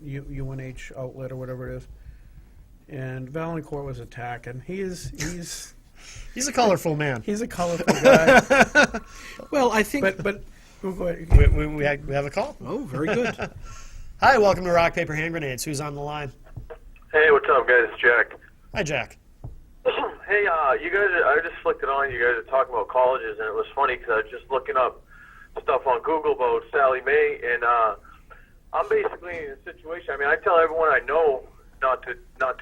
UNH outlet or whatever it is. And Valancourt was attacking. He's He's a colorful man. he's a colorful guy. Well, I think... but oh, go ahead. We have a call. Oh, very good. Hi, welcome to Rock, Paper, Hand Grenades. Who's on the line? Hey, what's up, guys? It's Jack. Hi, Jack. Hey, you guys, I just flicked it on. You guys are talking about colleges, and it was funny because I was just looking up stuff on Google about Sally Mae, and I'm basically in a situation. I mean, I tell everyone I know not to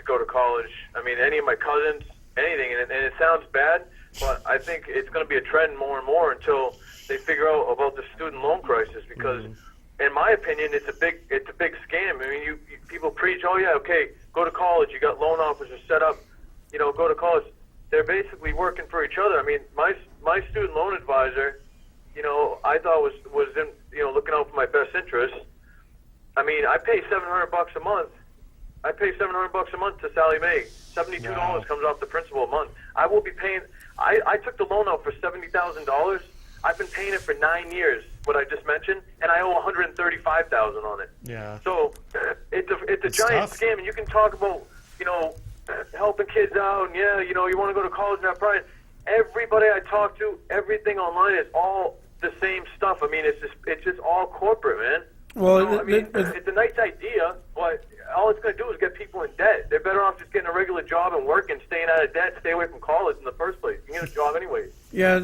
go to college. I mean, any of my cousins, anything, and it sounds bad, but I think it's going to be a trend more and more until they figure out about the student loan crisis. Because, in my opinion, it's a big scam. I mean, you people preach, oh yeah, okay, go to college. You got loan officers set up. Go to college. They're basically working for each other. I mean, my student loan advisor, I thought was in, looking out for my best interests. I mean, I pay $700 a month. I pay $700 a month to Sally Mae. $72 comes off the principal a month. I will be paying. I took the loan out for $70,000. I've been paying it for 9 years. What I just mentioned, and I owe $135,000 on it. Yeah. So it's a giant tough. scam, and you can talk about helping kids out, and you want to go to college and have pride. Everybody I talk to, everything online is all the same stuff. I mean, it's just all corporate, man. Well, It's a nice idea, but all it's going to do is get people in debt. They're better off just getting a regular job and working, staying out of debt, stay away from college in the first place. You can get a job anyways. yeah,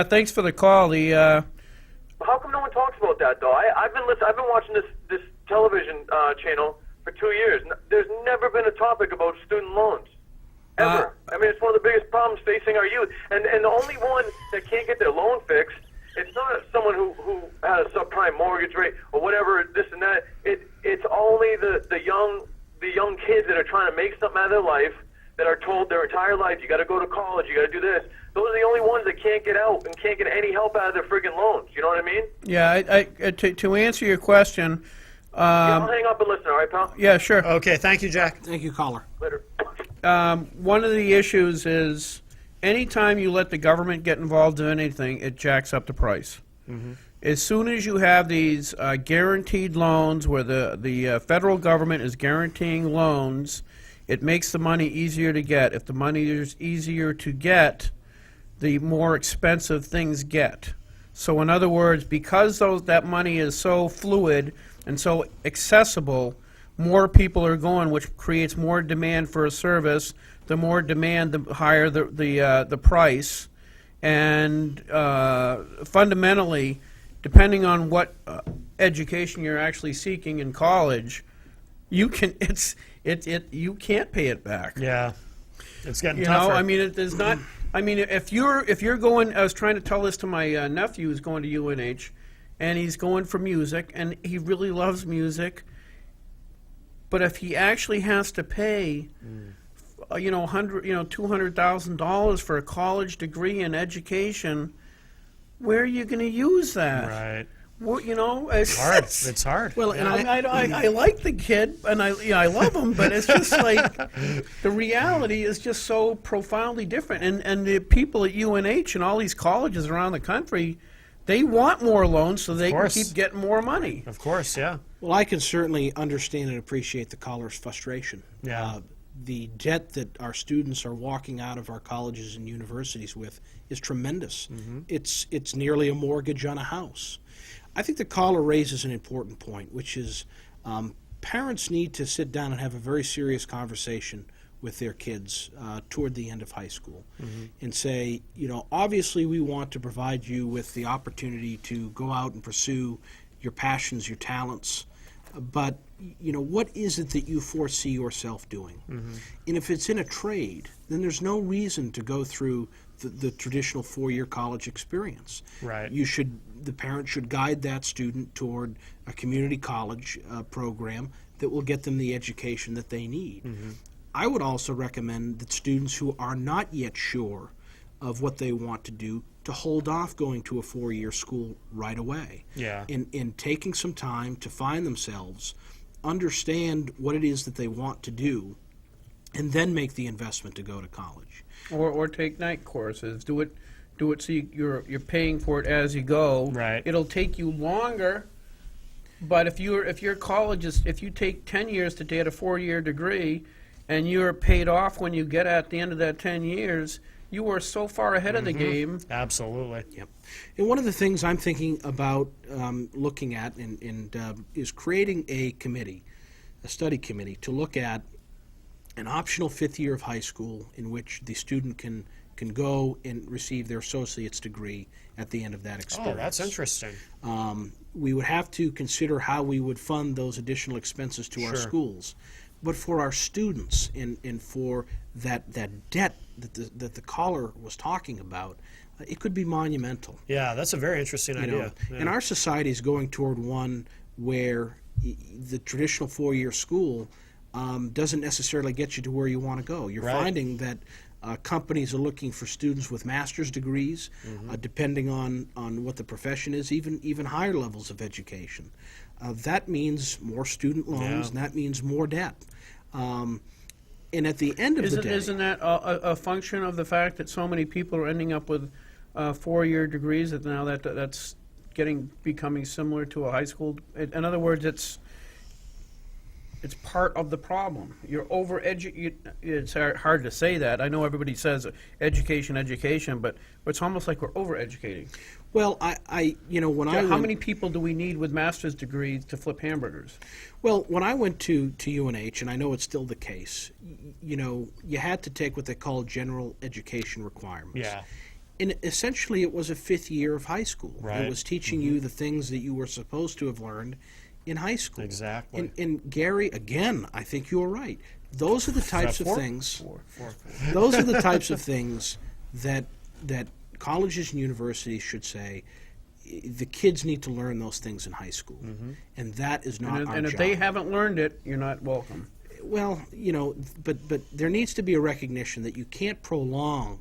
thanks for the call. How come no one talks about that, though? I've been watching this television channel for 2 years. There's never been a topic about student loans. Ever. I mean, it's one of the biggest problems facing our youth. And the only one that can't get their loan fixed, it's not someone who had a subprime mortgage rate or whatever, this and that. It's only the young kids that are trying to make something out of their life, that are told their entire life, you got to go to college, you got to do this. Those are the only ones that can't get out and can't get any help out of their friggin' loans. You know what I mean? Yeah, to answer your question. I'll hang up and listen, all right, pal? Yeah, sure. Okay, thank you, Jack. Thank you, caller. Later. One of the issues is anytime you let the government get involved in anything, it jacks up the price. As soon as you have these guaranteed loans where the federal government is guaranteeing loans, it makes the money easier to get. If the money is easier to get, the more expensive things get. So in other words, because that money is so fluid and so accessible, more people are going, which creates more demand for a service. The more demand, the higher the price. And fundamentally, depending on what education you're actually seeking in college, you can't pay it back. Yeah. It's getting You tougher. know, I mean, it is not. I mean, if you're going, I was trying to tell this to my nephew who's going to UNH, and he's going for music, and he really loves music. But if he actually has to pay, $200,000 for a college degree in education, where are you going to use that? Right. Well, It's hard. It's hard. Well, and I like the kid, and I love him, but it's just like the reality is just so profoundly different. And the people at UNH and all these colleges around the country, they want more loans so they can course. keep getting more money. Of course, yeah. Well, I can certainly understand and appreciate the caller's frustration. Yeah. The debt that our students are walking out of our colleges and universities with is tremendous. It's nearly a mortgage on a house. I think the caller raises an important point, which is parents need to sit down and have a very serious conversation with their kids toward the end of high school and say, obviously we want to provide you with the opportunity to go out and pursue your passions, your talents, but what is it that you foresee yourself doing? And if it's in a trade, then there's no reason to go through the traditional four-year college experience. Right. The parent should guide that student toward a community college program that will get them the education that they need. I would also recommend that students who are not yet sure of what they want to do to hold off going to a four-year school right away. Yeah. In taking some time to find themselves, understand what it is that they want to do, and then make the investment to go to college. Or take night courses. Do it so you're paying for it as you go. Right. It'll take you longer, but if you take 10 years to get a 4-year degree, and you're paid off when you get at the end of that 10 years, you are so far ahead of the game. Absolutely. Yep. And one of the things I'm thinking about looking at is creating a study committee, to look at an optional 5th year of high school in which the student can go and receive their associate's degree at the end of that experience. Oh, that's interesting. We would have to consider how we would fund those additional expenses to our Sure. schools. But for our students and for that debt that the caller was talking about, it could be monumental. Yeah, that's a very interesting You idea. know, Yeah. and our society is going toward one where the traditional four-year school doesn't necessarily get you to where you want to go. You're Right. finding that companies are looking for students with master's degrees, depending on what the profession is, even higher levels of education. That means more student loans, Yeah. and that means more debt. And at the end of the day, Isn't that a function of the fact that so many people are ending up with 4-year degrees, that now that's becoming similar to a high school? In other words, it's part of the problem. You're it's hard to say that. I know everybody says education, but it's almost like we're overeducating. well, How many people do we need with master's degrees to flip hamburgers? Well, when I went to UNH, and I know it's still the case, you had to take what they call general education requirements. Yeah. And essentially, it was a 5th year of high school. Right. It was teaching you the things that you were supposed to have learned in high school. Exactly. And Gary, again, I think you were right. Those are the types of four? things. Four. Those are the types of things that colleges and universities should say. The kids need to learn those things in high school, and that is not our And if job. they haven't learned it, you're not welcome. Well, but there needs to be a recognition that you can't prolong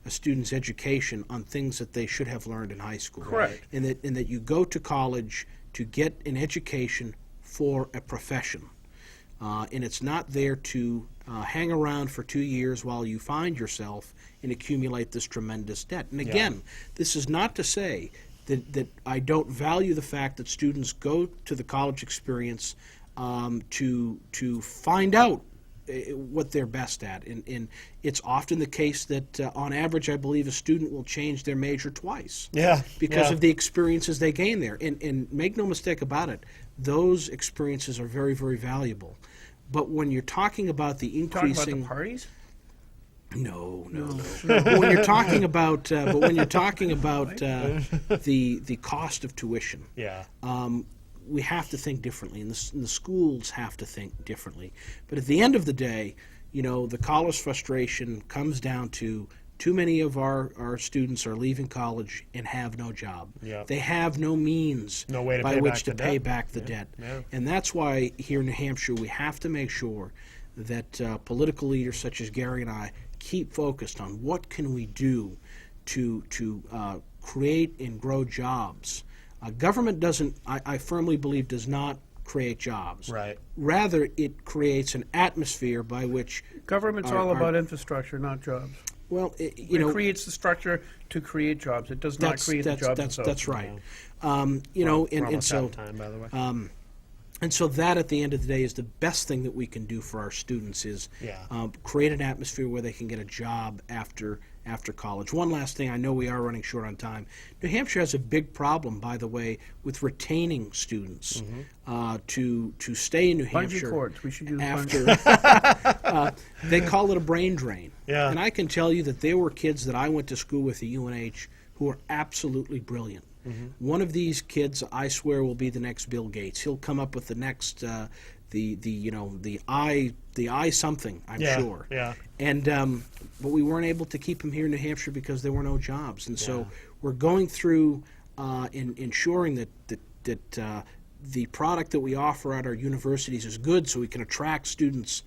a student's education on things that they should have learned in high school. Correct. And that you go to college to get an education for a profession. And it's not there to hang around for 2 years while you find yourself and accumulate this tremendous debt. And again, this is not to say that I don't value the fact that students go to the college experience to find out what they're best at. And it's often the case that, on average, I believe a student will change their major twice. Yeah. Because yeah. of the experiences they gain there. And make no mistake about it, those experiences are very, very valuable. But when you're talking about the Talking increasing... about the parties? No. But when you're talking about, the cost of tuition, Yeah. we have to think differently, and the schools have to think differently. But at the end of the day, the caller's frustration comes down to too many of our students are leaving college and have no job. Yeah. They have no means No way to by pay which back to the pay debt. back the debt. Yeah. And that's why here in New Hampshire we have to make sure that political leaders such as Gary and I keep focused on what can we do to create and grow jobs. Government I firmly believe, does not create jobs. Right. Rather, it creates an atmosphere by which, Government's all about infrastructure, not jobs. well, It creates the structure to create jobs. It does not create the jobs themselves. That's right. We're And almost out so of time, by the way. And so that, at the end of the day, is the best thing that we can do for our students is Yeah. create an atmosphere where they can get a job after college. One last thing, I know we are running short on time. New Hampshire has a big problem, by the way, with retaining students to stay in New Bungee Hampshire. cords. We should use After bungee. they call it a brain drain. Yeah. And I can tell you that there were kids that I went to school with at UNH who were absolutely brilliant. One of these kids, I swear, will be the next Bill Gates. He'll come up with the next the I something, I'm Yeah, sure. yeah. And but we weren't able to keep him here in New Hampshire because there were no jobs. And so Yeah. we're going through ensuring that the product that we offer at our universities is good, so we can attract students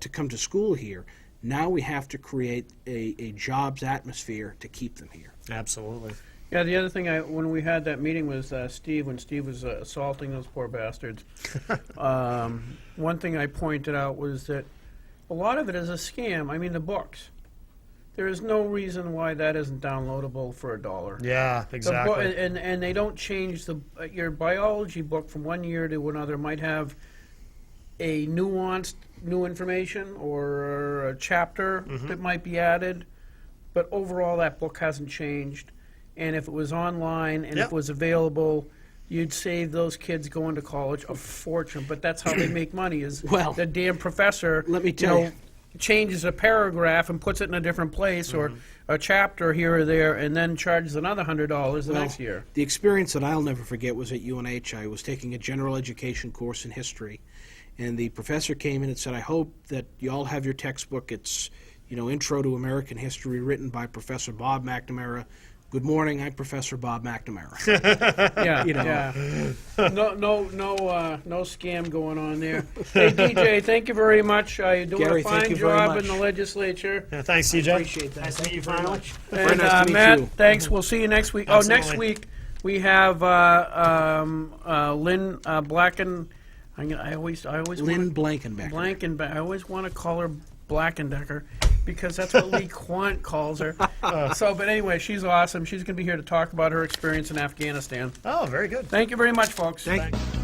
to come to school here. Now we have to create a jobs atmosphere to keep them here. Absolutely. Yeah, the other thing, when we had that meeting with Steve, when Steve was assaulting those poor bastards, one thing I pointed out was that a lot of it is a scam. I mean, the books. There is no reason why that isn't downloadable for $1. Yeah, The exactly. and they don't change your biology book from one year to another might have a nuanced new information or a chapter that might be added, but overall that book hasn't changed. And if it was online and if Yep. it was available, you'd save those kids going to college a fortune. But that's how they make money, is Well, the damn professor let me tell you. changes a paragraph and puts it in a different place or a chapter here or there and then charges another $100 the next year. The experience that I'll never forget was at UNH. I was taking a general education course in history, and the professor came in and said, "I hope that you all have your textbook. It's, Intro to American History, written by Professor Bob McNamara. Good morning, I'm Professor Bob McNamara." Yeah, yeah. No scam going on there. Hey, DJ, thank you very much. You're doing Gary, a thank fine you very job much. in the legislature. Yeah, thanks, CJ. Appreciate that. Nice to Thank meet you you very finally. much. And Very nice to meet Matt, you. thanks. We'll see you next week. Oh, next Absolutely. week we have Lynn Blacken. I always Lynn Blankenbecker. Blankenbecker. I always want to call her Blackendecker because that's what Lee Quant calls her. But anyway, she's awesome. She's going to be here to talk about her experience in Afghanistan. Oh, very good. Thank you very much, folks. Thank you.